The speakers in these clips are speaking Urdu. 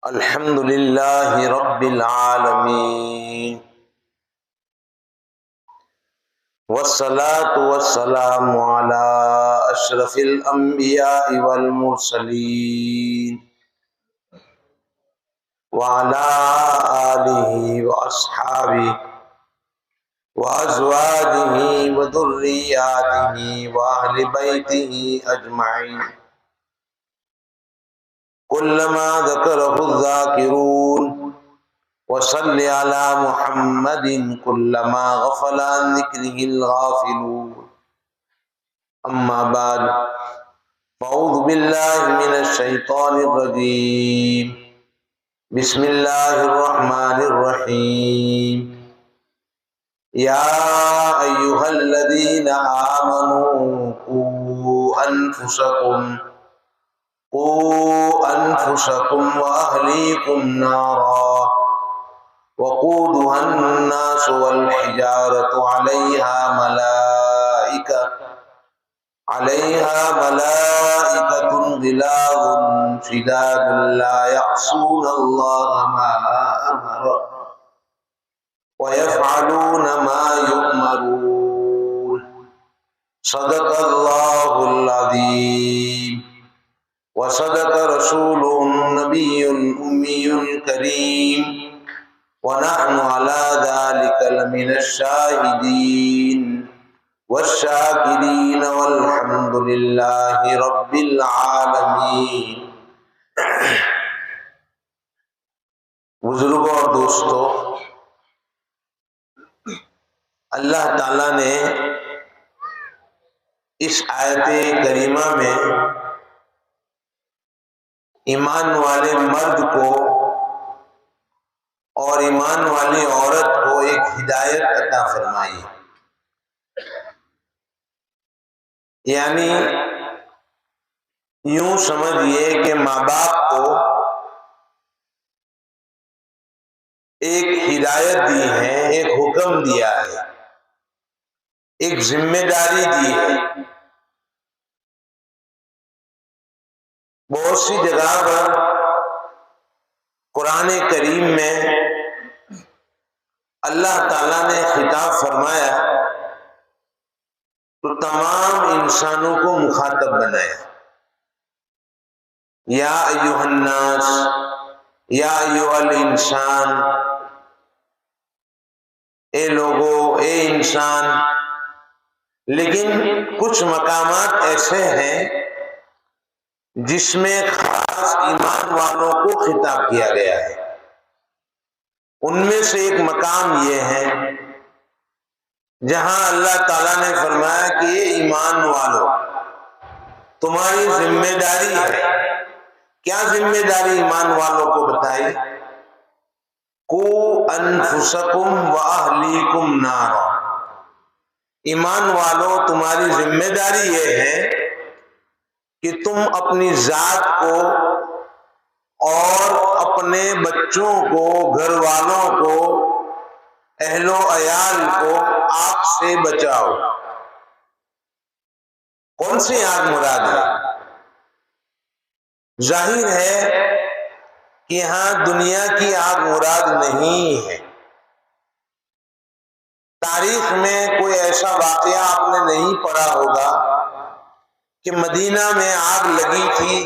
الحمد للہ رب العالمین والصلاة والسلام علی اشرف الانبیاء والمرسلین وعلی آلہ واصحابہ وازواجہ وذریاتہ واہل بیتہ اجمعین كلما ذكره الذاكرون وصل على محمد كلما غفل عن ذكره الغافلون أما بعد فأعوذ بالله من الشيطان الرجيم بسم الله الرحمن الرحيم يا أيها الذين آمنوا قوا أنفسكم وأهليكم نارا وقودها الناس والحجارة عليها ملائكة غلاظ شداد لا يعصون الله ما أمر ويفعلون ما يؤمرون صدق الله العظيم وصدق رسوله النبي الأمي الكريم ونحن على ذلك لمن الشاهدين والشاكرين والحمد لله رب العالمين۔ بزرگوں اور دوستو، اللہ تعالیٰ نے اس آیت کریمہ میں ایمان والے مرد کو اور ایمان والی عورت کو ایک ہدایت عطا فرمائی، یعنی یوں سمجھئے کہ ماں باپ کو ایک ہدایت دی ہے، ایک حکم دیا ہے، ایک ذمہ داری دی ہے۔ بہت سی جگہ پر قرآن کریم میں اللہ تعالیٰ نے خطاب فرمایا تو تمام انسانوں کو مخاطب بنایا، یا ایھا الناس، یا ایھا الانسان، اے لوگو، اے انسان۔ لیکن کچھ مقامات ایسے ہیں جس میں خاص ایمان والوں کو خطاب کیا گیا ہے۔ ان میں سے ایک مقام یہ ہے جہاں اللہ تعالیٰ نے فرمایا کہ یہ ایمان والوں، تمہاری ذمہ داری ہے۔ کیا ذمہ داری ایمان والوں کو بتائی؟ قوا انفسکم واہلیکم نارا۔ ایمان والوں، تمہاری ذمہ داری یہ ہے کہ تم اپنی ذات کو اور اپنے بچوں کو، گھر والوں کو، اہل و عیال کو آگ سے بچاؤ۔ کون سی آگ مراد ہے؟ ظاہر ہے کہ یہاں دنیا کی آگ مراد نہیں ہے۔ تاریخ میں کوئی ایسا واقعہ آپ نے نہیں پڑھا ہوگا کہ مدینہ میں آگ لگی تھی،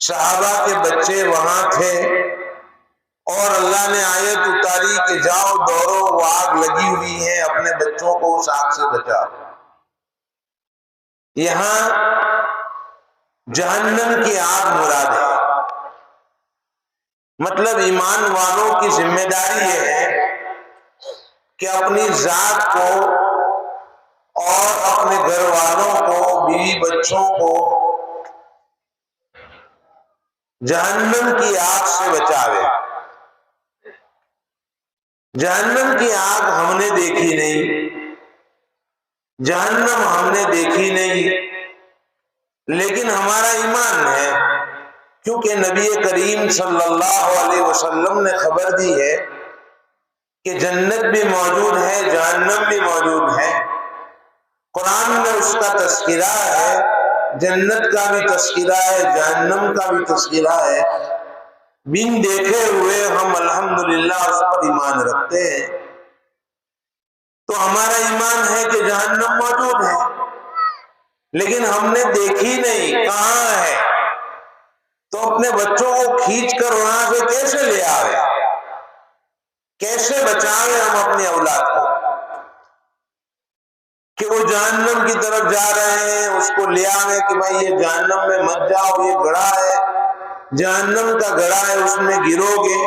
صحابہ کے بچے وہاں تھے اور اللہ نے آیت اتاری کہ جاؤ دوڑو، وہ آگ لگی ہوئی ہے، اپنے بچوں کو اس آگ سے بچاؤ۔ یہاں جہنم کی آگ مراد ہے۔ مطلب ایمان والوں کی ذمہ داری یہ ہے کہ اپنی ذات کو اور اپنے گھر والوں کو، بیوی بچوں کو جہنم کی آگ سے بچاوے۔ جہنم کی آگ ہم نے دیکھی نہیں، جہنم ہم نے دیکھی نہیں، لیکن ہمارا ایمان ہے، کیونکہ نبی کریم صلی اللہ علیہ وسلم نے خبر دی ہے کہ جنت بھی موجود ہے، جہنم بھی موجود ہے۔ قرآن میں اس کا تذکرہ ہے جنت کا بھی تذکرہ ہے، جہنم کا بھی تذکرہ ہے، بن دیکھے ہوئے ہم الحمدللہ اس پر ایمان رکھتے ہیں، تو ہمارا ایمان ہے کہ جہنم موجود ہے، لیکن ہم نے دیکھی نہیں کہاں ہے، تو اپنے بچوں کو کھینچ کر وہاں سے کیسے لے آئے، کیسے بچائیں ہم اپنی اولاد کو کہ وہ جہنم کی طرف جا رہے ہیں، اس کو لے آئے کہ بھائی یہ جہنم میں مت جاؤ، یہ گڑھا ہے، جہنم کا گڑھا ہے، اس میں گرو گے،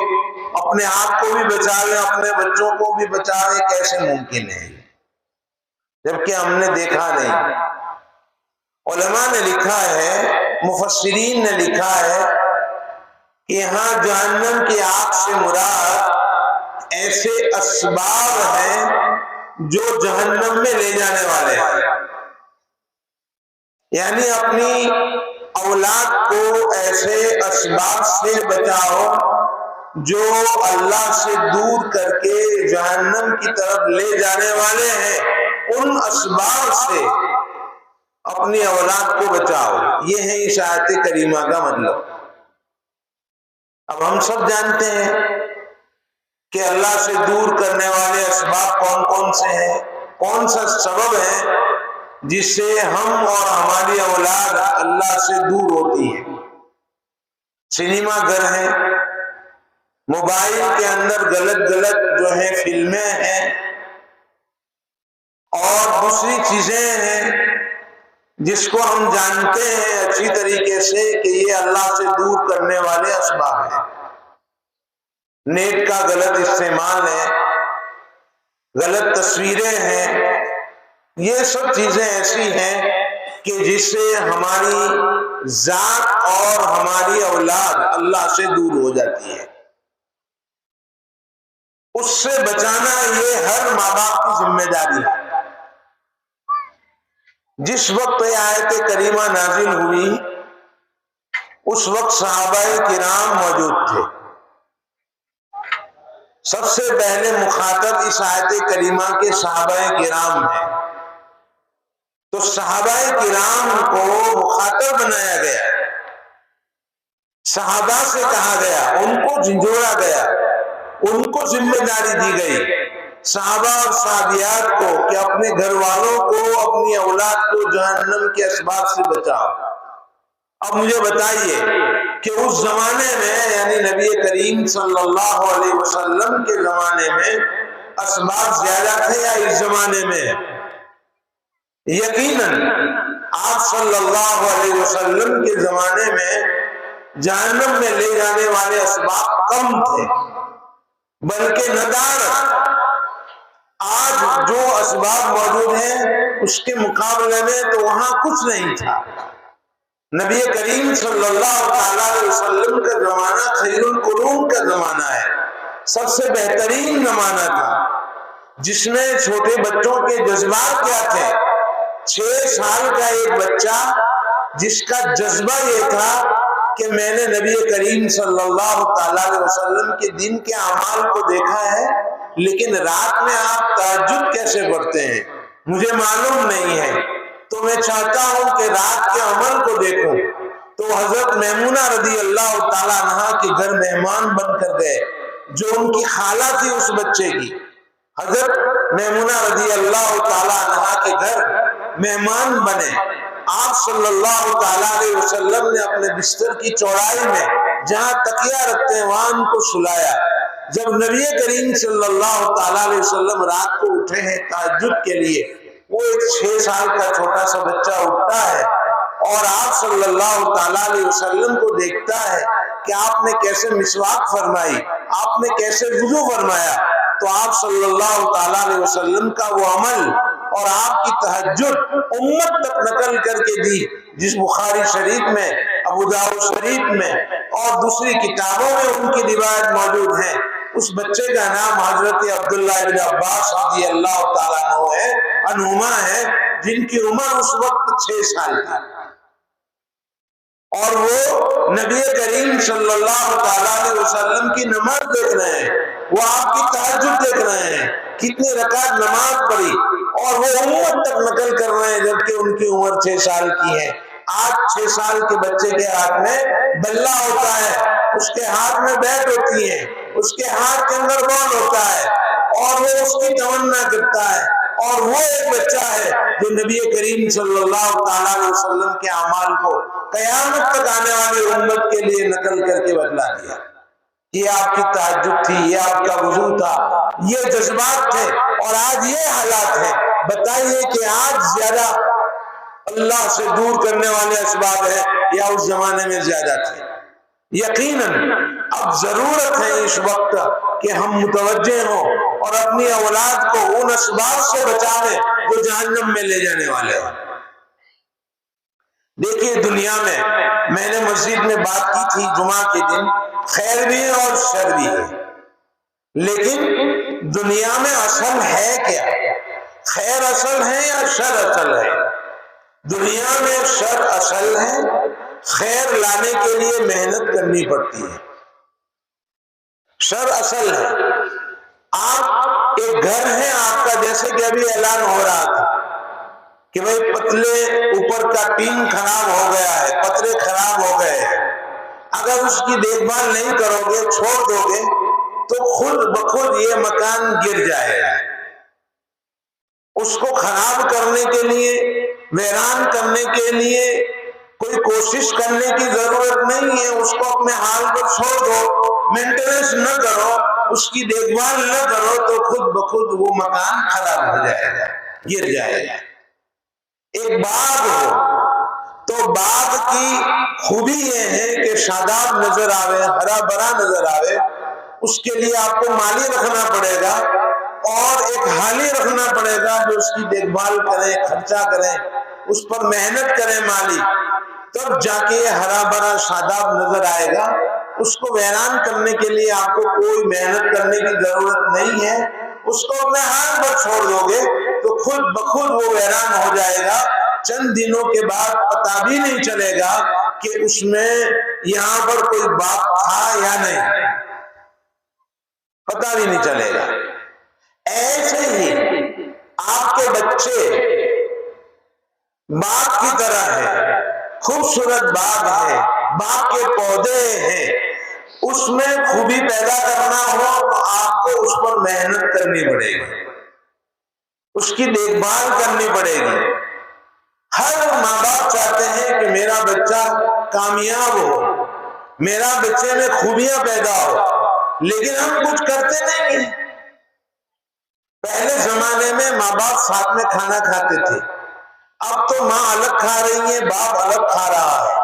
اپنے آپ کو بھی بچائیں اپنے بچوں کو بھی بچائیں، کیسے ممکن ہے جبکہ ہم نے دیکھا نہیں۔ علماء نے لکھا ہے، مفسرین نے لکھا ہے کہ یہاں جہنم کی آگ سے مراد ایسے اسباب ہیں جو جہنم میں لے جانے والے ہیں، یعنی اپنی اولاد کو ایسے اسباب سے بچاؤ جو اللہ سے دور کر کے جہنم کی طرف لے جانے والے ہیں، ان اسباب سے اپنی اولاد کو بچاؤ، یہ ہے اس آیت کریمہ کا مطلب۔ اب ہم سب جانتے ہیں کہ اللہ سے دور کرنے والے اسباب کون کون سے ہیں، کون سا سبب ہے جس سے ہم اور ہماری اولاد اللہ سے دور ہوتی ہے۔ سنیما گھر ہیں، موبائل کے اندر غلط جو ہے فلمیں ہیں اور دوسری چیزیں ہیں جس کو ہم جانتے ہیں اچھی طریقے سے کہ یہ اللہ سے دور کرنے والے اسباب ہیں۔ نیٹ کا غلط استعمال ہے، غلط تصویریں ہیں، یہ سب چیزیں ایسی ہیں کہ جس سے ہماری ذات اور ہماری اولاد اللہ سے دور ہو جاتی ہے۔ اس سے بچانا یہ ہر ماں باپ کی ذمہ داری ہے۔ جس وقت یہ آیت کریمہ نازل ہوئی اس وقت صحابہ کرام موجود تھے۔ سب سے پہلے مخاطب اس آیت کریمہ کے صحابہ کرام ہیں، تو صحابہ کرام کو مخاطب بنایا گیا، صحابہ سے کہا گیا، ان کو جھنجھوڑا گیا، ان کو ذمہ داری دی گئی صحابہ اور صحابیات کو کہ اپنے گھر والوں کو، اپنی اولاد کو جہنم کے اسباب سے بچاؤ۔ اب مجھے بتائیے کہ اس زمانے میں یعنی نبی کریم صلی اللہ علیہ وسلم کے زمانے میں اسباب زیادہ تھے یا اس زمانے میں؟ یقیناً آپ صلی اللہ علیہ وسلم کے زمانے میں جہنم میں لے جانے والے اسباب کم تھے، بلکہ ندارت آج جو اسباب موجود ہیں اس کے مقابلے میں تو وہاں کچھ نہیں تھا۔ نبی کریم صلی اللہ علیہ وسلم کا زمانہ خیر القرون کا زمانہ ہے، سب سے بہترین زمانہ تھا، جس میں چھوٹے بچوں کے جذبات کیا تھے؟ 6 سال کا ایک بچہ جس کا جذبہ یہ تھا کہ میں نے نبی کریم صلی اللہ علیہ وسلم کے دین کے اعمال کو دیکھا ہے، لیکن رات میں آپ تہجد کیسے پڑھتے ہیں مجھے معلوم نہیں ہے، تو میں چاہتا ہوں کہ رات کے عمل کو دیکھوں۔ تو حضرت میمونہ رضی اللہ تعالیٰ عنہ کے گھر مہمان بن کر گئے، جو ان کی خالہ تھی اس بچے کی، حضرت میمونہ رضی اللہ تعالیٰ عنہ کے گھر مہمان بنے۔ آپ صلی اللہ تعالیٰ علیہ وسلم نے اپنے بستر کی چوڑائی میں جہاں تکیہ رکھتے ہیں وہاں ان کو سلایا۔ جب نبی کریم صلی اللہ تعالیٰ علیہ وسلم رات کو اٹھے ہیں تہجد کے لیے، وہ ایک 6 سال کا چھوٹا سا بچہ اٹھتا ہے اور آپ صلی اللہ تعالیٰ علیہ وسلم کو دیکھتا ہے کہ آپ نے کیسے مسواک فرمائی، آپ نے کیسے وضو فرمایا، تو آپ صلی اللہ تعالیٰ علیہ وسلم کا وہ عمل اور آپ کی تہجد امت تک نقل کر کے دی، جس بخاری شریف میں، ابو داؤد شریف میں اور دوسری کتابوں میں ان کی روایت موجود ہے۔ اس بچے کا نام حضرت عبداللہ بن عباس رضی اللہ تعالیٰ عنہما ہے، جن کی عمر اس وقت 6 سال تھی، اور وہ نبی کریم صلی اللہ تعالیٰ علیہ وسلم کی نماز دیکھ رہے ہیں، وہ آپ کی تہجد دیکھ رہے ہیں، کتنی رکعت نماز پڑھی، اور وہ امت تک نقل کر رہے ہیں جبکہ ان کی عمر 6 سال کی ہے۔ آج 6 سال کے بچے کے ہاتھ میں بلہ ہوتا ہے، اس کے ہاتھ میں بیٹ ہوتی ہے، اس کے ہاتھ کے اندر بال ہوتا ہے، اور وہ اس کی تمنا کرتا ہے، اور وہ ایک بچہ ہے جو نبی کریم صلی اللہ تعالیٰ علیہ وسلم کے اعمال کو قیامت تک آنے والی امت کے لیے نقل کر کے بتلا دیا۔ یہ آپ کی تہجد تھی، یہ آپ کا وضو تھا، یہ جذبات تھے، اور آج یہ حالات ہیں۔ بتائیے کہ آج زیادہ اللہ سے دور کرنے والے اسباب ہیں یا اس زمانے میں زیادہ تھے؟ یقیناً اب ضرورت ہے اس وقت کہ ہم متوجہ ہوں اور اپنی اولاد کو ان اسباب سے بچائیں جو جہنم میں لے جانے والے ہیں۔ دیکھیے دنیا میں نے مسجد میں بات کی تھی جمعہ کے دن، خیر بھی ہے اور شر بھی ہے، لیکن دنیا میں اصل ہے کیا؟ خیر اصل ہے یا شر اصل ہے؟ دنیا میں شر اصل ہے، خیر لانے کے لیے محنت کرنی پڑتی ہے۔ شر اصل ہے۔ آپ ایک گھر ہے آپ کا، جیسے کہ ابھی اعلان ہو رہا تھا کہ بھئی پتلے اوپر کا ٹین خراب ہو گیا ہے، پترے خراب ہو گئے ہیں، اگر اس کی دیکھ بھال نہیں کرو گے، چھوڑ دو گے، تو خود بخود یہ مکان گر جائے گا۔ اس کو خراب کرنے کے لیے، ویران کرنے کے لیے کوئی کوشش کرنے کی ضرورت نہیں ہے، اس کو اپنے حال پر چھوڑ دو، مینٹیننس نہ کرو، اس کی دیکھ بھال نہ کرو، تو خود بخود وہ مکان خراب ہو جائے گا، گر جائے گا۔ ایک باغ ہو تو باغ کی خوبی یہ ہے کہ شاداب نظر آوے، ہرا بھرا نظر آوے، اس کے لیے آپ کو مالی رکھنا پڑے گا اور ایک حالی رکھنا پڑے گا جو اس کی دیکھ بھال کرے، خرچہ کرے، اس پر محنت کرے مالی، تب جا کے ہرا بھرا شاداب نظر آئے گا۔ اس کو ویران کرنے کے لیے آپ کو کوئی محنت کرنے کی ضرورت نہیں ہے، اس کو اپنے حال پر چھوڑ دو گے تو خود بخود وہ ویران ہو جائے گا۔ چند دنوں کے بعد پتہ بھی نہیں چلے گا کہ اس میں یہاں پر کوئی باغ تھا یا نہیں، پتہ بھی نہیں چلے گا۔ ایسے ہی آپ کے بچے باغ کی طرح ہے، خوبصورت باغ ہے، باغ کے پودے ہیں، اس میں خوبی پیدا کرنا ہو تو آپ کو اس پر محنت کرنی پڑے گی، اس کی دیکھ بھال کرنی پڑے گی۔ ہر ماں باپ چاہتے ہیں کہ میرا بچہ کامیاب ہو، میرا بچے میں خوبیاں پیدا ہو، لیکن ہم کچھ کرتے نہیں ہیں۔ پہلے زمانے میں ماں باپ ساتھ میں کھانا کھاتے تھے، اب تو ماں الگ کھا رہی ہے، باپ الگ کھا رہا ہے،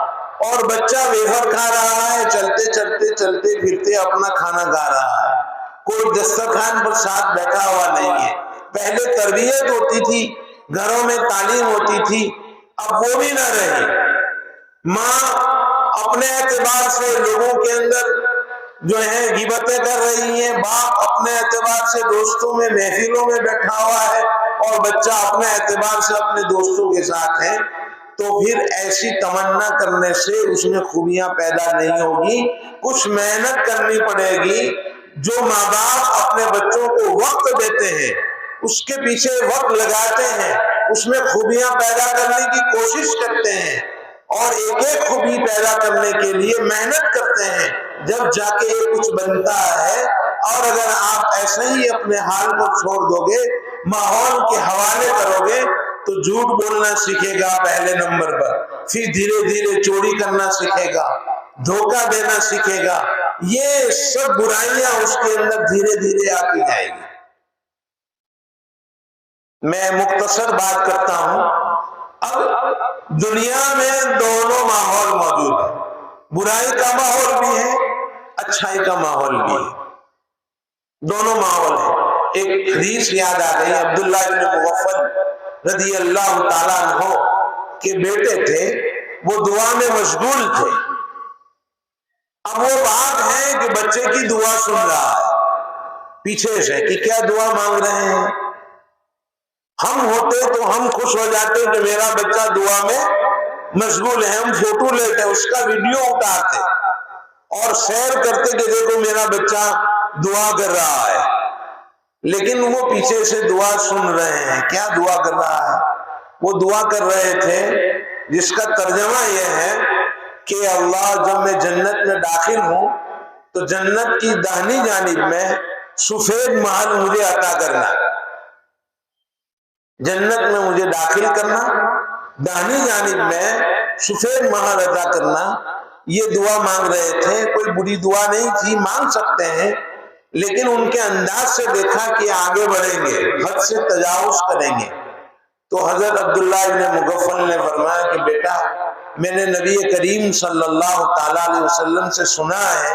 اور بچہ ویفر کھا رہا ہے، چلتے چلتے چلتے پھرتے اپنا کھانا کھا رہا ہے، کوئی دسترخوان پر ساتھ بیٹھا ہوا نہیں ہے۔ پہلے تربیت ہوتی تھی، گھروں میں تعلیم ہوتی تھی، اب وہ بھی نہ رہی۔ ماں اپنے اعتبار سے لوگوں کے اندر جو ہے غیبتیں کر رہی ہیں، باپ اپنے اعتبار سے دوستوں میں محفلوں میں بیٹھا ہوا ہے، اور بچہ اپنے اعتبار سے اپنے دوستوں کے ساتھ ہے، تو پھر ایسی تمنا کرنے سے اس میں خوبیاں پیدا نہیں ہوگی۔ کچھ محنت کرنی پڑے گی۔ جو ماں باپ اپنے بچوں کو وقت دیتے ہیں، اس کے پیچھے وقت لگاتے ہیں، اس میں خوبیاں پیدا کرنے کی کوشش کرتے ہیں، اور ایک ایک خوبی پیدا کرنے کے لیے محنت کرتے ہیں، جب جا کے یہ کچھ بنتا ہے۔ اور اگر آپ ایسے ہی اپنے حال پر چھوڑ دو گے، ماحول کے حوالے کرو گے، تو جھوٹ بولنا سیکھے گا پہلے نمبر پر، پھر دھیرے دھیرے چوری کرنا سیکھے گا، دھوکہ دینا سیکھے گا، یہ سب برائیاں اس کے اندر دھیرے دھیرے آتی جائے گی۔ میں مختصر بات کرتا ہوں۔ اب دنیا میں دونوں ماحول موجود ہیں، برائی کا ماحول بھی ہے، اچھائی کا ماحول بھی ہے، دونوں ماحول ہیں۔ ایک حدیث یاد آ گئی، عبداللہ بن مغفل رضی اللہ تعالیٰ عنہ کے بیٹے تھے، وہ دعا میں مشغول تھے۔ اب وہ بات ہے کہ بچے کی دعا سن رہا ہے پیچھے سے کہ کیا دعا مانگ رہے ہیں۔ ہم ہوتے تو ہم خوش ہو جاتے کہ میرا بچہ دعا میں مشغول ہے، ہم فوٹو لیتے، اس کا ویڈیو اٹھاتے اور شیئر کرتے کہ دیکھو میرا بچہ دعا کر رہا ہے، لیکن وہ پیچھے سے دعا سن رہے ہیں۔ کیا دعا کر رہا ہے؟ وہ دعا کر رہے تھے جس کا ترجمہ یہ ہے کہ اللہ جب میں جنت میں داخل ہوں تو جنت کی داہنی جانب میں سفید محل مجھے عطا کرنا، جنت میں مجھے داخل کرنا، داہنی جانب میں سفید محل عطا کرنا، یہ دعا مانگ رہے تھے۔ کوئی بری دعا نہیں تھی، مانگ سکتے ہیں، لیکن ان کے انداز سے دیکھا کہ آگے بڑھیں گے، حد سے تجاوز کریں گے۔ تو حضرت عبداللہ ابن مغفل نے فرمایا کہ بیٹا، میں نے نبی کریم صلی اللہ تعالیٰ علیہ وسلم سے سنا ہے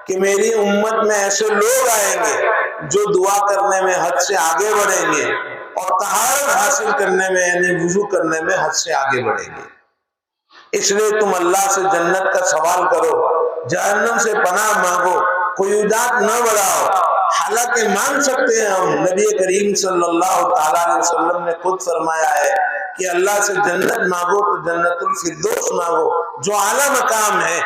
کہ میری امت میں ایسے لوگ آئیں گے جو دعا کرنے میں حد سے آگے بڑھیں گے اور طہارت حاصل کرنے میں یعنی وضو کرنے میں حد سے آگے بڑھیں گے۔ اس لیے تم اللہ سے جنت کا سوال کرو، جہنم سے پناہ مانگو، قیودات نہ بڑھاؤ۔ حالانکہ مانگ سکتے ہیں ہم، نبی کریم صلی اللہ تعالیٰ علیہ وسلم نے خود فرمایا ہے کہ اللہ سے جنت مانگو تو جنت الفردوس مانگو جو اعلیٰ مقام ہے،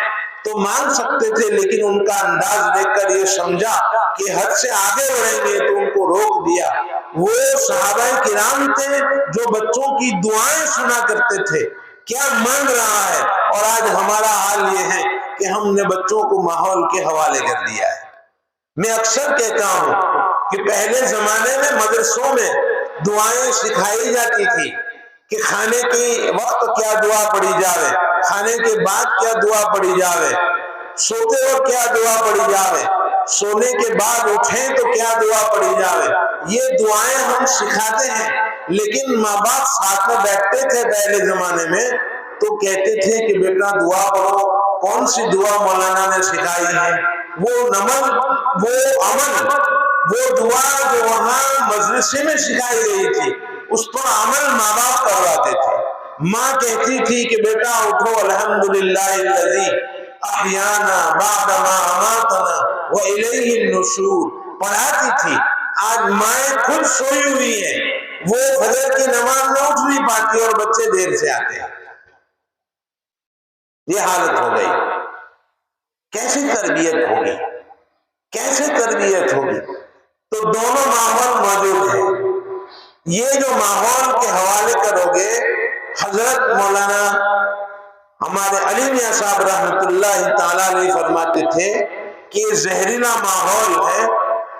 تو مانگ سکتے تھے، لیکن ان کا انداز دیکھ کر یہ سمجھا کہ حد سے آگے بڑھیں گے تو ان کو روک دیا۔ وہ صحابہ کرام تھے جو بچوں کی دعائیں سنا کرتے تھے، کیا مانگ رہا ہے، اور آج ہمارا حال یہ ہے کہ ہم نے بچوں کو ماحول کے حوالے کر دیا ہے۔ میں اکثر کہتا ہوں کہ پہلے زمانے میں مدرسوں میں دعائیں سکھائی جاتی تھی کہ کھانے کے وقت کیا دعا پڑھی جاوے، کھانے کے بعد کیا دعا پڑھی جاوے، سوتے وقت کیا دعا پڑھی جاوے، سونے کے بعد اٹھیں تو کیا دعا پڑھی جاوے۔ یہ دعائیں ہم سکھاتے ہیں، لیکن ماں باپ ساتھ میں بیٹھتے تھے پہلے زمانے میں تو کہتے تھے کہ بیٹا دعا پڑھو۔ کون سی دعا مولانا نے سکھائی ہے؟ وہ نمل، وہ عمل، وہ دعا جو وہاں مدرسے میں سکھائی گئی تھی، اس پر عمل ماں باپ کرواتے تھے۔ ماں کہتی تھی کہ بیٹا اٹھو، الحمدللہ الذی احیانا بعد ما اماتنا والیہ النشور پڑھاتی تھی۔ آج مائیں خود سوئی ہوئی ہیں، وہ فجر کی نماز نہ اٹھ نہیں پاتی اور بچے دیر سے آتے ہیں۔ یہ حالت ہو گئی، کیسے تربیت ہوگی، کیسے تربیت ہوگی؟ تو دونوں ماحول موجود ہیں۔ یہ جو ماحول کے حوالے کرو گے، حضرت مولانا ہمارے علی میاں صاحب رحمۃ اللہ تعالیٰ علیہ فرماتے تھے کہ یہ زہریلا ماحول ہے،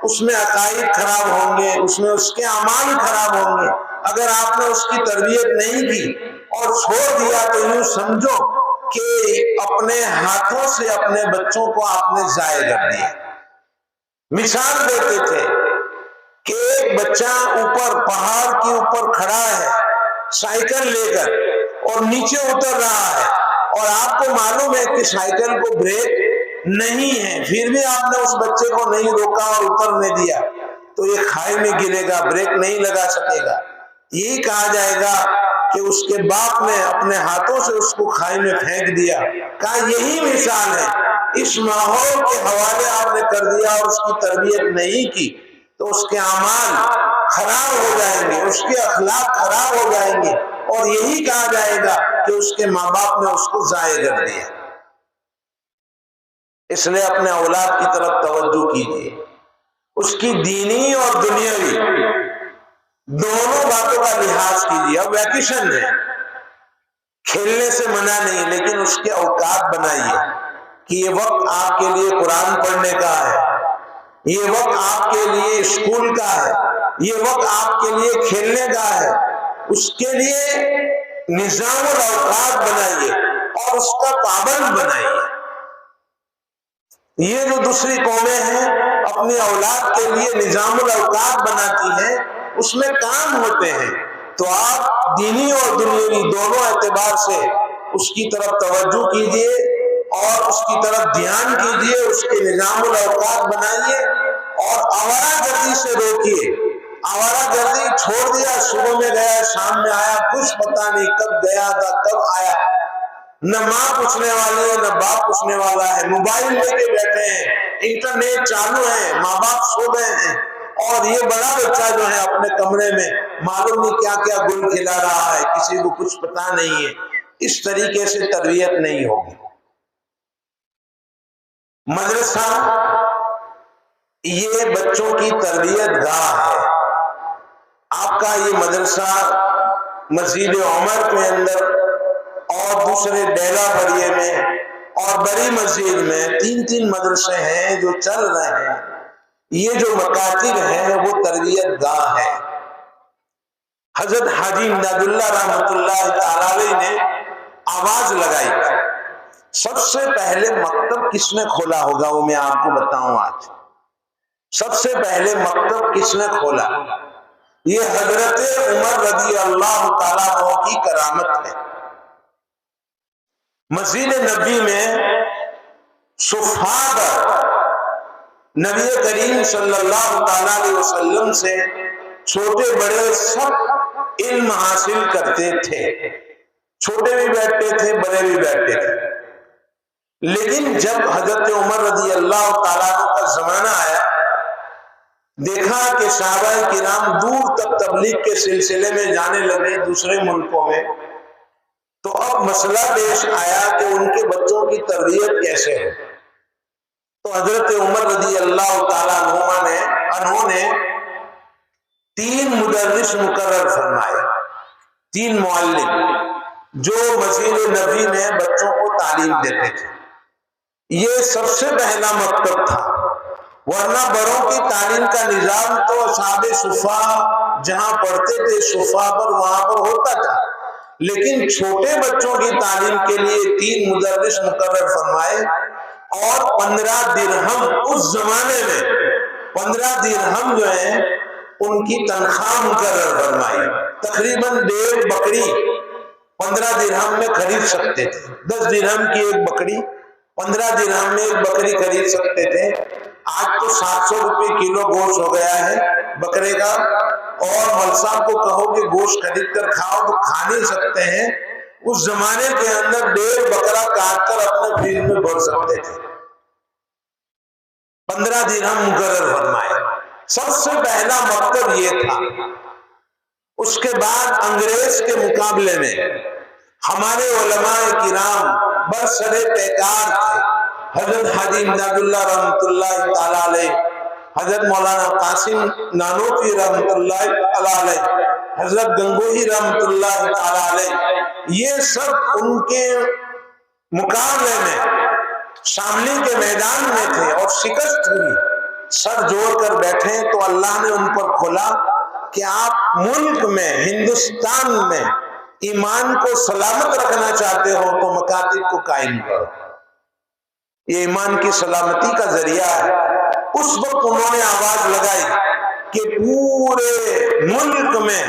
اس میں عقائد خراب ہوں گے، اس میں اس کے اعمال خراب ہوں گے۔ اگر آپ نے اس کی تربیت نہیں کی اور چھوڑ دیا تو یوں سمجھو کہ اپنے ہاتھوں سے اپنے بچوں کو آپ نے ضائع کر دیا۔ مثال دیتے تھے کہ ایک بچہ اوپر پہاڑ کے اوپر کھڑا ہے سائیکل لے کر اور نیچے اتر رہا ہے، اور آپ کو معلوم ہے کہ سائیکل کو بریک نہیں ہے، پھر بھی آپ نے اس بچے کو نہیں روکا اور اترنے دیا، تو یہ کھائی میں گرے گا، بریک نہیں لگا سکے گا۔ یہی کہا جائے گا کہ اس کے باپ نے اپنے ہاتھوں سے اس کو کھائی میں پھینک دیا۔ کہا یہی مثال ہے، اس ماحول کے حوالے آپ نے کر دیا اور اس کی تربیت نہیں کی تو اس کے اعمال خراب ہو جائیں گے، اس کے اخلاق خراب ہو جائیں گے، اور یہی کہا جائے گا کہ اس کے ماں باپ نے اس کو ضائع کر دیا۔ اس لیے اپنے اولاد کی طرف توجہ کیجیے، اس کی دینی اور دنیاوی دونوں باتوں کا لحاظ کیجیے۔ اب ویکیشن ہے، کھیلنے سے منع نہیں، لیکن اس کے اوقات بنائیے کہ یہ وقت آپ کے لیے قرآن پڑھنے کا ہے، یہ وقت آپ کے لیے اسکول کا ہے، یہ وقت آپ کے لیے کھیلنے کا ہے۔ اس کے لیے نظام الاوقات بنائیے اور اس کا پابند بنائیے۔ یہ جو دوسری قومیں ہیں اپنی اولاد کے لیے نظام الاوقات بناتی ہیں، اس میں کام ہوتے ہیں، تو آپ دینی اور دنیاوی دونوں اعتبار سے اس کی طرف توجہ کیجیے اور اس کی طرف دھیان کیجیے، اس کے نظام الاوقات بنائیے اور آوارہ گردی سے روکیے۔ آوارہ گردی چھوڑ دیا، صبح میں گیا شام میں آیا، کچھ پتہ نہیں کب گیا تھا کب آیا، نہ ماں پوچھنے والی ہے نہ باپ پوچھنے والا ہے، موبائل لے کے بیٹھے ہیں، انٹرنیٹ چالو ہے، ماں باپ سو گئے ہیں، اور یہ بڑا بچہ جو ہے اپنے کمرے میں معلوم نہیں کیا کیا گل کھلا رہا ہے، کسی کو کچھ پتہ نہیں ہے۔ اس طریقے سے تربیت نہیں ہوگی۔ مدرسہ یہ بچوں کی تربیت گاہ ہے۔ آپ کا یہ مدرسہ مسجد عمر کے اندر اور دوسرے ڈیرا بڑیے میں اور بڑی مسجد میں 3 مدرسے ہیں جو چل رہے ہیں. یہ جو مکاتب ہیں وہ تربیت گاہ ہے. حضرت حاجی امداد اللہ رحمۃ اللہ تعالی علیہ نے آواز لگائی. سب سے پہلے مکتب کس نے کھولا ہوگا وہ میں آپ کو بتاؤں. آج سب سے پہلے مکتب کس نے کھولا؟ یہ حضرت عمر رضی اللہ تعالیٰ عنہ کی کرامت ہے. مسجد نبی میں صفحہ پر نبی کریم صلی اللہ تعالیٰ علیہ وسلم سے چھوٹے بڑے سب علم حاصل کرتے تھے. چھوٹے بھی بیٹھتے تھے، بڑے بھی بیٹھتے تھے. لیکن جب حضرت عمر رضی اللہ تعالیٰ عنہ کا زمانہ آیا، دیکھا کہ صحابہ کرام دور تک تبلیغ کے سلسلے میں جانے لگے دوسرے ملکوں میں، تو اب مسئلہ پیش آیا کہ ان کے بچوں کی تربیت کیسے ہے. تو حضرت عمر رضی اللہ تعالیٰ عنہ نے 3 مدرس مقرر فرمائے، 3 معلم جو مسجد نبی میں بچوں کو تعلیم دیتے تھے. یہ سب سے پہلا مکتب تھا، ورنہ بڑوں کی تعلیم کا نظام تو اصحاب صفحہ جہاں پڑھتے تھے صفحہ پر وہاں پر ہوتا تھا. لیکن چھوٹے بچوں کی تعلیم کے لیے 3 مدرس مقرر فرمائے اور 15 درہم، اس زمانے میں 15 درہم جو ہیں ان کی تنخواہ مقرر فرمائی. تقریباً 1.5 بکری 15 درہم میں خرید سکتے تھے. 10 درہم کی ایک بکری 15 درہم میں ایک بکری خرید سکتے تھے. آج تو 700 روپے کلو گوشت ہو گیا ہے بکرے کا، اور مول صاحب کو کہو کہ گوشت خرید کر کھاؤ تو کھا نہیں سکتے ہیں. اس زمانے کے اندر 1.5 بکرا کاٹ کر اپنے فریج میں بھر سکتے تھے. 15 درہم مقرر فرمائے. سب سے پہلا مکتب یہ تھا. اس کے بعد انگریز کے مقابلے میں ہمارے علماء کرام برسر پیکار تھے. حضرت حاجی امداد اللہ رحمۃ اللہ تعالی علیہ، حضرت مولانا قاسم نانوتوی رحمۃ اللہ تعالی علیہ، حضرت گنگوہی رحمۃ اللہ تعالی علیہ، یہ سب ان کے مقابلے میں شاملی کے میدان میں تھے اور شکست ہوئی. سر جوڑ کر بیٹھے تو اللہ نے ان پر کھولا کہ آپ ملک میں، ہندوستان میں ایمان کو سلامت رکھنا چاہتے ہو تو مکاتب کو قائم کرو. یہ ایمان کی سلامتی کا ذریعہ ہے. اس وقت انہوں نے آواز لگائی کہ پورے ملک میں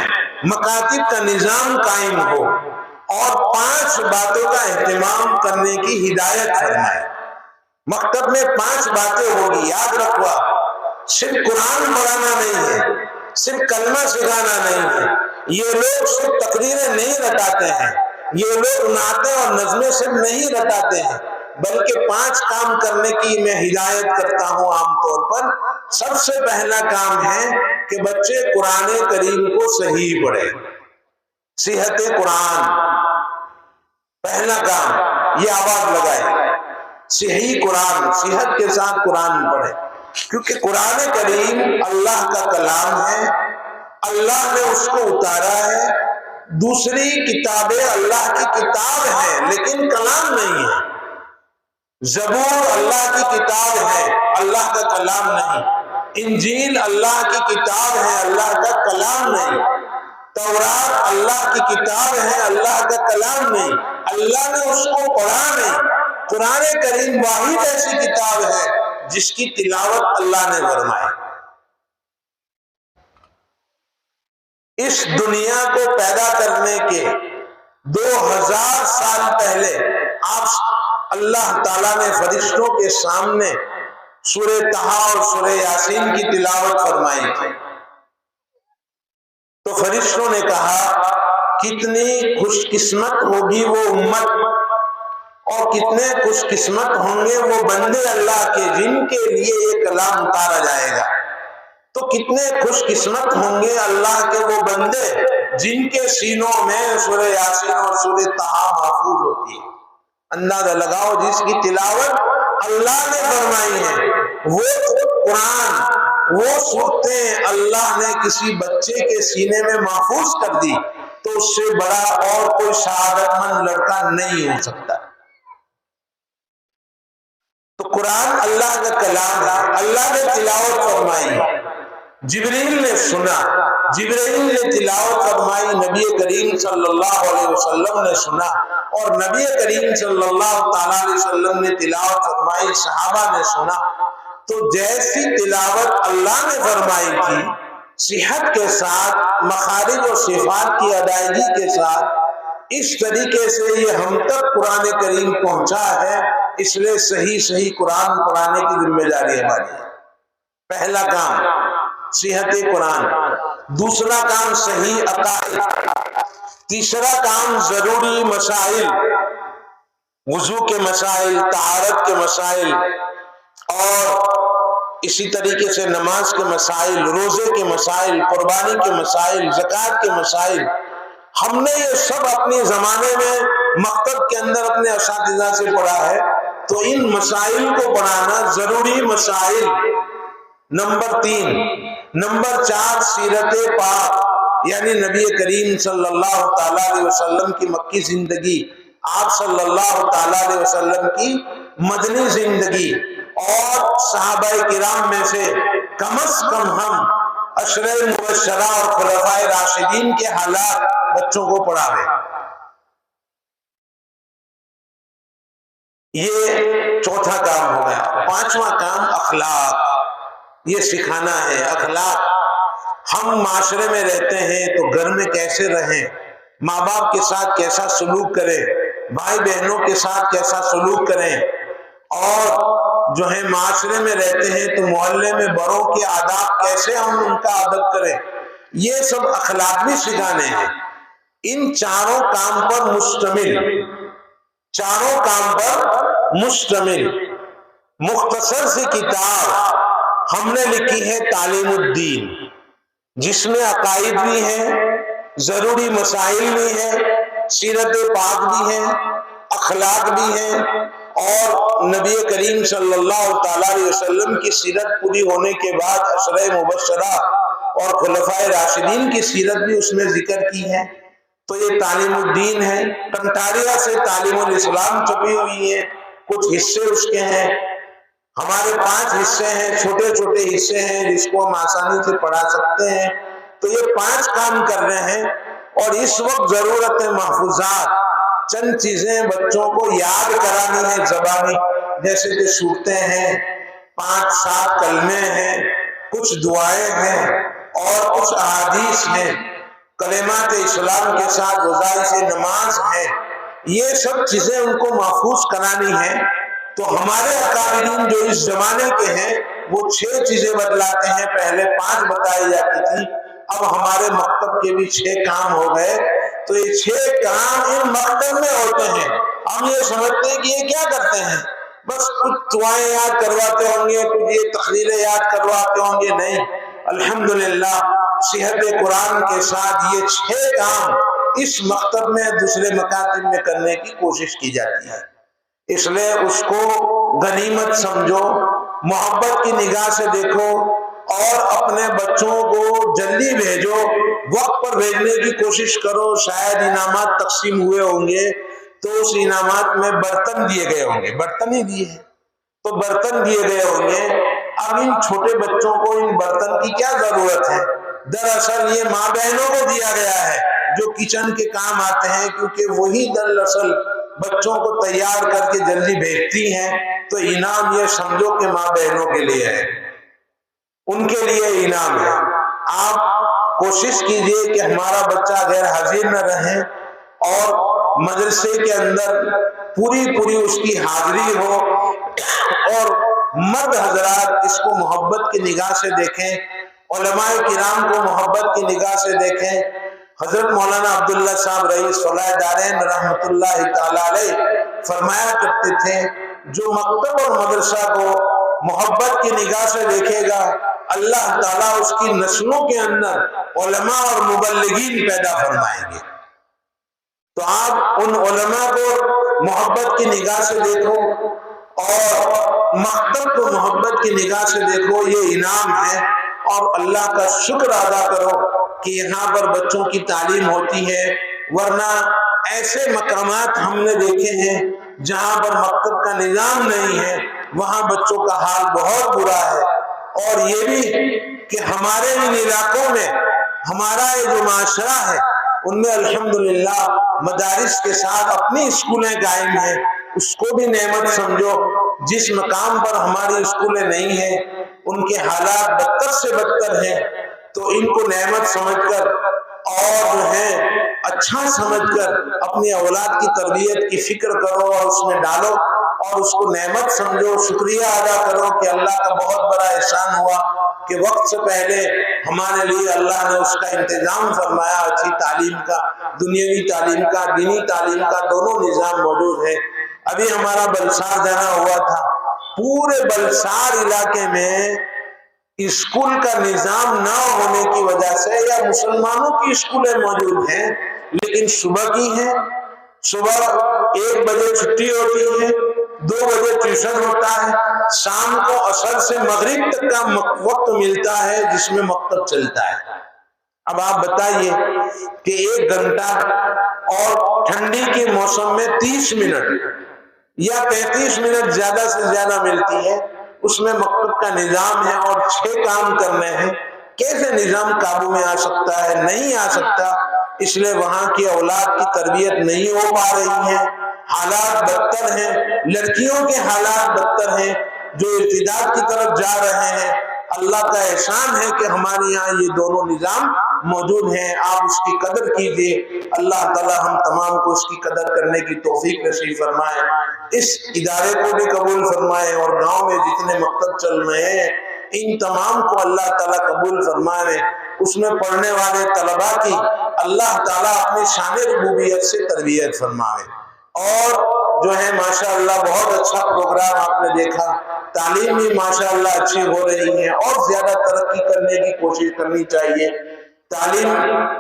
مکاتب کا نظام قائم ہو اور 5 باتوں کا اہتمام کرنے کی ہدایت فرمائے. مکتب میں 5 باتیں ہوگی، یاد رکھوا. صرف قرآن پڑھانا نہیں ہے، صرف کلمہ سکھانا نہیں ہے. یہ لوگ صرف تقریریں نہیں رٹاتے ہیں، یہ لوگ نعتیں اور نظمیں صرف نہیں رٹاتے ہیں، بلکہ 5 کام کرنے کی میں ہدایت کرتا ہوں عام طور پر. سب سے پہلا کام ہے کہ بچے قرآن کریم کو صحیح پڑھیں. صحت قرآن پہلا کام، یہ آواز لگائے. صحیح قرآن، صحت کے ساتھ قرآن پڑھیں، کیونکہ قرآن کریم اللہ کا کلام ہے. اللہ نے اس کو اتارا ہے. دوسری کتابیں اللہ کی کتاب ہیں لیکن کلام نہیں ہے. زبور اللہ کی کتاب ہے، اللہ کا کلام نہیں. انجیل اللہ کی کتاب ہے، اللہ کا کلام نہیں. تورات اللہ کی کتاب ہے، اللہ کا کلام نہیں. اللہ نے اس کو پڑھا نہیں. قرآن کریم واحد ایسی کتاب ہے جس کی تلاوت اللہ نے فرمائی. اس دنیا کو پیدا کرنے کے 2000 سال پہلے آپ اللہ تعالیٰ نے فرشتوں کے سامنے سورہ طٰہٰ اور سورہ یاسین کی تلاوت فرمائی تھی. تو فرشتوں نے کہا کتنی خوش قسمت ہوگی وہ امت اور کتنے خوش قسمت ہوں گے وہ بندے اللہ کے جن کے لیے یہ کلام اتارا جائے گا. تو کتنے خوش قسمت ہوں گے اللہ کے وہ بندے جن کے سینوں میں سورہ یاسین اور سورہ طٰہٰ محفوظ ہوتی ہے. اندازہ لگاؤ، جس کی تلاوت اللہ نے فرمائی ہے، وہ قرآن، وہ سورتیں اللہ نے کسی بچے کے سینے میں محفوظ کر دی، تو اس سے بڑا اور کوئی سعادت مند لڑکا نہیں ہو سکتا۔ تو قرآن اللہ کا کلام ہے، اللہ نے تلاوت فرمائی، جبریل نے سنا، جبریل نے تلاوت فرمائی، نبی کریم صلی اللہ علیہ وسلم نے سنا، اور نبی کریم صلی اللہ تعالی علیہ وسلم نے تلاوت فرمائی، صحابہ نے سنا۔ تو جیسی تلاوت اللہ نے فرمائی تھی، صحت کے ساتھ، مخارج و صفات کی ادائیگی کے ساتھ، اس طریقے سے یہ ہم تک قرآن کریم پہنچا ہے، اس لیے صحیح قرآن پڑھانے کی ذمہ داری ہماری ہے۔ پہلا کام صحت قرآن، دوسرا کام صحیح عقائد، تیسرا کام ضروری مسائل، وضو کے مسائل، طہارت کے مسائل، اور اسی طریقے سے نماز کے مسائل، روزے کے مسائل، قربانی کے مسائل، زکوٰۃ کے مسائل۔ ہم نے یہ سب اپنے زمانے میں مکتب کے اندر اپنے اساتذہ سے پڑھا ہے، تو ان مسائل کو پڑھانا ضروری مسائل۔ نمبر 3، نمبر 4 سیرت پاک، یعنی نبی کریم صلی اللہ تعالی علیہ وسلم کی مکی زندگی، آپ صلی اللہ تعالی علیہ وسلم کی مدنی زندگی، اور صحابہ کرام میں سے کم از کم ہم عشرہ مبشرہ اور خلفائے راشدین کے حالات بچوں کو پڑھاویں۔ یہ چوتھا کام ہو گیا۔ پانچواں کام اخلاق، یہ سکھانا ہے۔ اخلاق، ہم معاشرے میں رہتے ہیں تو گھر میں کیسے رہیں، ماں باپ کے ساتھ کیسا سلوک کریں، بھائی بہنوں کے ساتھ کیسا سلوک کریں، اور جو ہے معاشرے میں رہتے ہیں تو محلے میں بڑوں کے آداب کیسے ہم ان کا ادب کریں، یہ سب اخلاق بھی سکھانے ہیں۔ ان چاروں کام پر مشتمل مختصر سی کتاب ہم نے لکھی ہے تعلیم الدین، جس میں عقائد بھی ہیں، ضروری مسائل بھی ہیں، سیرت پاک بھی ہیں، اخلاق بھی ہیں، اور نبی کریم صلی اللہ تعالی علیہ وسلم کی سیرت پوری ہونے کے بعد عشرہ مبشرہ اور خلفائے راشدین کی سیرت بھی اس میں ذکر کی ہے۔ تو یہ تعلیم الدین ہے۔ کنٹاریہ سے تعلیم الاسلام چھپی ہوئی ہے، کچھ حصے اس کے ہیں، ہمارے 5 حصے ہیں، چھوٹے چھوٹے حصے ہیں جس کو ہم آسانی سے پڑھا سکتے ہیں۔ تو یہ 5 کام کر رہے ہیں، اور اس وقت ضرورت ہے محفوظات، چند چیزیں بچوں کو یاد کرانی ہے زبانی، جیسے کہ صورتیں ہیں، 5-7 کلمے ہیں، کچھ دعائیں ہیں، اور کچھ احادیث ہیں، کلمات اسلام کے ساتھ وظائف نماز ہے۔ یہ سب چیزیں ان کو محفوظ کرانی ہیں۔ تو ہمارے اکابرین جو اس زمانے کے ہیں وہ 6 چیزیں بتلاتے ہیں، پہلے 5 بتائی جاتی تھی، اب ہمارے مکتب کے بھی 6 کام ہو گئے۔ تو یہ 6 کام ان مکتب میں ہوتے ہیں، ہم یہ سمجھتے ہیں کہ یہ کیا کرتے ہیں، بس کچھ دعائیں یاد کرواتے ہوں گے، کچھ یہ تقریریں یاد کرواتے ہوں گے، نہیں۔ الحمدللہ صحت قرآن کے ساتھ یہ 6 کام اس مکتب میں دوسرے مکاتب میں کرنے کی کوشش کی جاتی ہے۔ اس لیے اس کو غنیمت سمجھو، محبت کی نگاہ سے دیکھو، اور اپنے بچوں کو جلدی بھیجو، وقت پر بھیجنے کی کوشش کرو۔ شاید انعامات تقسیم ہوئے ہوں گے تو اس انعامات میں برتن دیے گئے ہوں گے، برتن ہی دیے ہیں تو برتن دیے گئے ہوں گے۔ اب ان چھوٹے بچوں کو ان برتن کی کیا ضرورت ہے؟ دراصل یہ ماں بہنوں کو دیا گیا ہے جو کچن کے کام آتے ہیں، کیونکہ وہی دراصل بچوں کو تیار کر کے جلدی بھیجتی ہیں۔ تو انعام یہ سمجھو کہ ماں بہنوں کے لیے ہے، ان کے لیے انعام ہے۔ آپ کوشش کیجئے کہ ہمارا بچہ غیر حاضر نہ رہے، اور مدرسے کے اندر پوری اس کی حاضری ہو، اور مرد حضرات اس کو محبت کی نگاہ سے دیکھیں، علماء کرام کو محبت کی نگاہ سے دیکھیں۔ حضرت مولانا عبداللہ صاحب رئیس فلاح دارین رحمت اللہ تعالی علیہ فرمایا کرتے تھے، جو مکتب اور مدرسہ کو محبت کی نگاہ سے دیکھے گا، اللہ تعالیٰ اس کی نسلوں کے اندر علماء اور مبلغین پیدا فرمائیں گے۔ تو آپ ان علماء کو محبت کی نگاہ سے دیکھو، اور مکتب کو محبت کی نگاہ سے دیکھو، یہ انعام ہے۔ اور اللہ کا شکر ادا کرو کہ یہاں پر بچوں کی تعلیم ہوتی ہے، ورنہ ایسے مقامات ہم نے دیکھے ہیں جہاں پر مکتب کا نظام نہیں ہے، وہاں بچوں کا حال بہت برا ہے۔ اور یہ بھی کہ ہمارے ان علاقوں میں ہمارا یہ جو معاشرہ ہے ان میں الحمدللہ مدارس کے ساتھ اپنی اسکولیں قائم ہیں، اس کو بھی نعمت سمجھو۔ جس مقام پر ہماری اسکولیں نہیں ہیں ان کے حالات بدتر سے بدتر ہیں، تو ان کو نعمت سمجھ کر اور جو ہے اچھا سمجھ کر اپنی اولاد کی تربیت کی فکر کرو اور اس میں ڈالو اور اس کو نعمت سمجھو، شکریہ ادا کرو کہ اللہ کا بہت بڑا احسان ہوا کہ وقت سے پہلے ہمارے لیے اللہ نے اس کا انتظام فرمایا، اچھی تعلیم کا، دنیاوی تعلیم کا، دینی تعلیم کا دونوں نظام موجود ہے۔ ابھی ہمارا بلسار جانا ہوا تھا، پورے بلسار علاقے میں اسکول کا نظام نہ ہونے کی وجہ سے، یا مسلمانوں کی اسکولیں موجود ہیں لیکن صبح کی ہیں، صبح 1 بجے چھٹی ہوتی ہے، 2 بجے ٹیوشن ہوتا ہے، شام کو عصر سے مغرب تک کا وقت ملتا ہے جس میں مکتب چلتا ہے۔ اب آپ بتائیے کہ 1 گھنٹہ اور ٹھنڈی کے موسم میں 30 منٹ یا 35 منٹ زیادہ سے زیادہ ملتی ہے، اس میں مکتب کا نظام ہے اور 6 کام کرنے ہیں، کیسے نظام قابو میں آ سکتا ہے؟ نہیں آ سکتا۔ اس لیے وہاں کی اولاد کی تربیت نہیں ہو پا رہی ہے، حالات بدتر ہیں، لڑکیوں کے حالات بدتر ہیں جو ارتداد کی طرف جا رہے ہیں۔ اللہ کا احسان ہے کہ ہمارے یہاں یہ دونوں نظام موجود ہیں، آپ اس کی قدر کیجئے۔ اللہ تعالی ہم تمام کو اس کی قدر کرنے کی توفیق نصیب فرمائے، اس ادارے کو بھی قبول فرمائے، اور گاؤں میں جتنے مکتب چل رہے ہیں ان تمام کو اللہ تعالیٰ قبول فرمائے، اس میں پڑھنے والے طلباء کی اللہ تعالیٰ اپنی شان ربوبیت سے تربیت فرمائے۔ اور جو ہے ماشاءاللہ بہت اچھا پروگرام آپ نے دیکھا، تعلیم بھی ماشاءاللہ اچھی ہو رہی ہے اور زیادہ ترقی کرنے کی کوشش کرنی چاہیے۔ تعلیم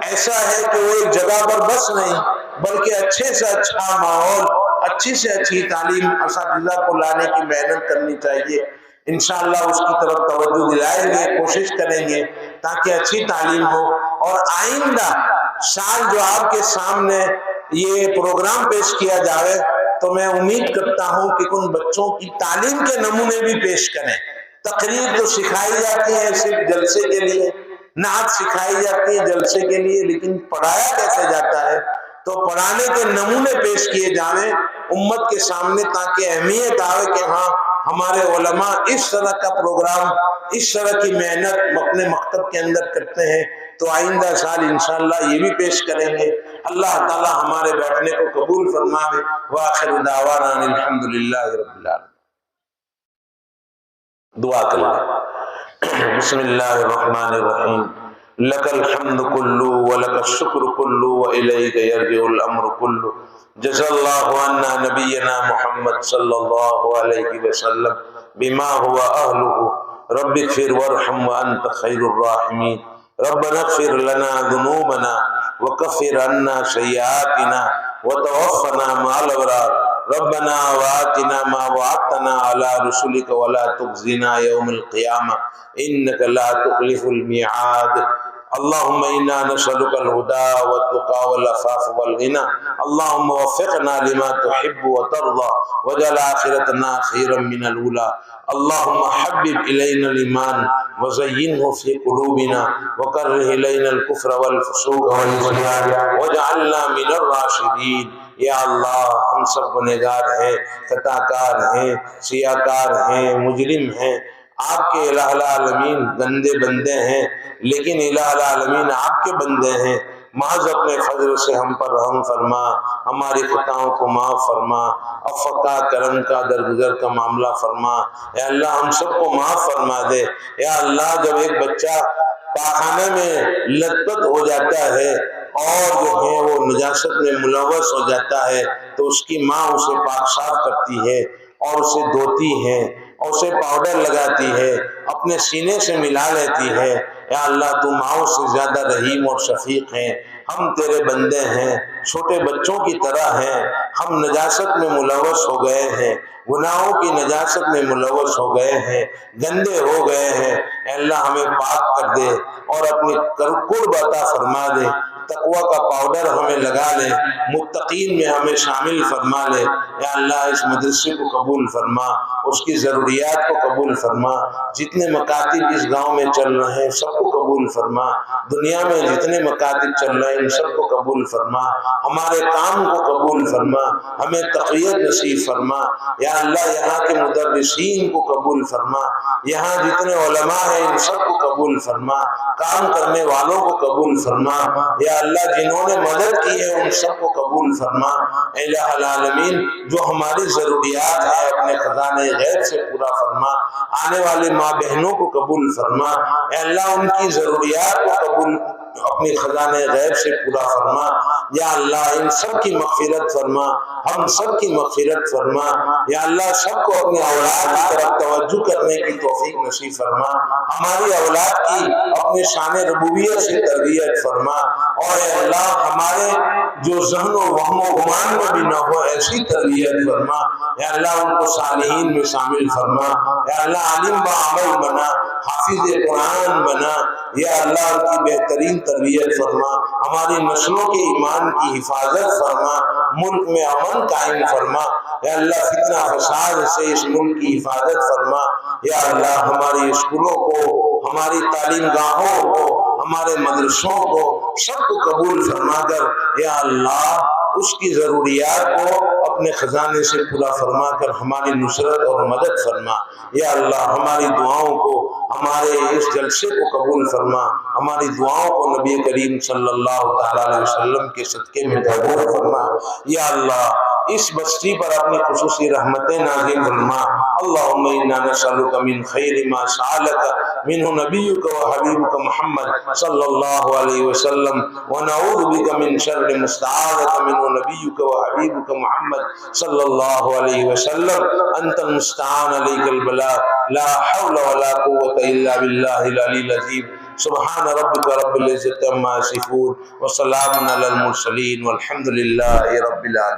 ایسا ہے کہ وہ ایک جگہ پر بس نہیں، بلکہ اچھے سے اچھا ماحول، اچھی سے اچھی تعلیم اساتذہ کو لانے کی محنت کرنی چاہیے۔ انشاءاللہ اس کی طرف توجہ دلائیں گے، کوشش کریں گے تاکہ اچھی تعلیم ہو۔ اور آئندہ سال جو آپ کے سامنے یہ پروگرام پیش کیا جائے تو میں امید کرتا ہوں کہ ان بچوں کی تعلیم کے نمونے بھی پیش کریں۔ تقریر تو سکھائی جاتی ہے صرف جلسے کے لیے، نعت سکھائی جاتی ہے جلسے کے لیے، لیکن پڑھایا کیسے جاتا ہے؟ تو پڑھانے کے نمونے پیش کیے جائیں امت کے سامنے، تاکہ اہمیت آئے کہ ہاں ہمارے علماء اس طرح کا پروگرام، اس طرح کی محنت اپنے مکتب کے اندر کرتے ہیں۔ تو آئندہ سال انشاءاللہ یہ بھی پیش کریں گے۔ اللہ تعالی ہمارے بیٹھنے کو قبول فرمائے۔ وآخر دعوانا الحمدللہ رب العالمین۔ دعا کریں۔ بسم اللہ الرحمن الرحیم۔ لک الحمد کلو ولک الشکر کلو والیک یرجع الامر کلو۔ جزا اللہ عنا نبینا محمد صلی اللہ علیہ وسلم بما هو اہلہ۔ رب اغفر وارحم وانت خیر الراحمین۔ ربنا اغفر لنا ذنوبنا وکفر عنا سیئاتنا وتوفنا مع الابرار۔ ربنا وآتنا ما وعدتنا على رسلك ولا تخزنا يوم القيامة إنك لا تخلف الميعاد۔ اللهم إنا نسألك الهدى والتقى والعفاف والغنى، اللهم وفقنا لما تحب وترضى واجعل آخرتنا خيرا من الأولى۔ اللهم حبب إلينا الإيمان وزينه في قلوبنا وكره إلينا الكفر والفسوق والعصيان واجعلنا من الراشدين۔ یا اللہ ہم سب گنہگار ہیں، خطا کار ہیں، سیاہ کار ہیں، مجرم ہیں، آپ کے الہ العالمین گندے بندے ہیں، لیکن الہ العالمین آپ کے بندے ہیں۔ محض اپنے فضل سے ہم پر رحم فرما، ہماری خطاؤں کو معاف فرما، عفو کا، کرم کا، درگزر کا معاملہ فرما۔ یا اللہ ہم سب کو معاف فرما دے۔ یا اللہ جب ایک بچہ پاخانے میں لطپت ہو جاتا ہے اور جو ہے وہ نجاست میں ملوث ہو جاتا ہے تو اس کی ماں اسے پاک صاف کرتی ہے اور اسے دھوتی ہے اور اسے پاؤڈر لگاتی ہے، اپنے سینے سے ملا لیتی ہے۔ یا اللہ تو ماؤں سے زیادہ رحیم اور شفیق ہے، ہم تیرے بندے ہیں، چھوٹے بچوں کی طرح ہیں، ہم نجاست میں ملوث ہو گئے ہیں، گناہوں کی نجاست میں ملوث ہو گئے ہیں، گندے ہو گئے ہیں۔ اے اللہ ہمیں پاک کر دے اور اپنی قرب عطا فرما دے، تقوی کا پاؤڈر ہمیں لگا لے، متقین میں ہمیں شامل فرما لے۔ یا اللہ اس مدرسے کو قبول فرما، اس کی ضروریات کو قبول فرما، جتنے مکاتب اس گاؤں میں چل رہے ہیں سب کو قبول فرما، دنیا میں جتنے مکاتب چل رہے ہیں ان سب کو قبول فرما، ہمارے کام کو قبول فرما، ہمیں تقویت نصیب فرما۔ یا اللہ یہاں کے مدرسین کو قبول فرما، یہاں جتنے علماء ہیں ان سب کو قبول فرما، کام کرنے والوں کو قبول فرما۔ یا اللہ جنہوں نے مدد کی ہے ان سب کو قبول فرما۔ اے الہ العالمین جو ہماری ضروریات ہے اپنے خزانے غیب سے پورا فرما، آنے والے ماں بہنوں کو قبول فرما۔ اے اللہ ان کی ضروریات کو قبول اپنے خزانے غیب سے پورا فرما۔ یا اللہ ان سب کی مغفرت فرما، ہم سب کی مغفرت فرما۔ یا اللہ سب کو اپنی اولاد کی طرف توجہ کرنے کی توفیق نصیب فرما، ہماری اولاد کی اپنے شان ربوبیت سے تربیت فرما، اور اے اللہ ہمارے جو ذہن و وہم و گمان میں بھی نہ ہو ایسی تربیت فرما۔ یا اللہ ان کو صالحین میں شامل فرما۔ یا اللہ عالم بعمل بنا، حافظ قرآن بنا۔ یا اللہ ان کی بہترین تربیت فرما، ہماری نسلوں کے ایمان کی حفاظت فرما، ملک میں امن قائم فرما۔ یا اللہ فتنہ فساد سے اس ملک کی حفاظت فرما۔ یا اللہ ہماری اسکولوں کو، ہماری تعلیم گاہوں کو، ہمارے مدرسوں کو سب کو قبول فرما کر یا اللہ اس کی ضروریات کو اپنے خزانے سے پورا فرما کر ہماری نصرت اور مدد فرما۔ یا اللہ ہماری دعاؤں کو، ہمارے اس جلسے کو قبول فرما، ہماری دعاؤں کو نبی کریم صلی اللہ تعالی علیہ وسلم کے صدقے میں قبول فرما۔ یا اللہ اس بستی پر اپنی خصوصی رحمتیں نازل فرما۔ اللہم انا نسألک من خیر ما سألک منہ نبیک و حبیبک محمد صلی اللہ علیہ وسلم، ونعوذ بک من شر مستعاذک منہ نبیک و حبیبک محمد صلی اللہ علیہ وسلم، انت المستعان علیک البلاغ، لا حول ولا قوة الا باللہ العلی العظیم۔ سبحان ربک رب العزت عما یصفون وسلام علی المرسلین والحمد للہ رب العالمین۔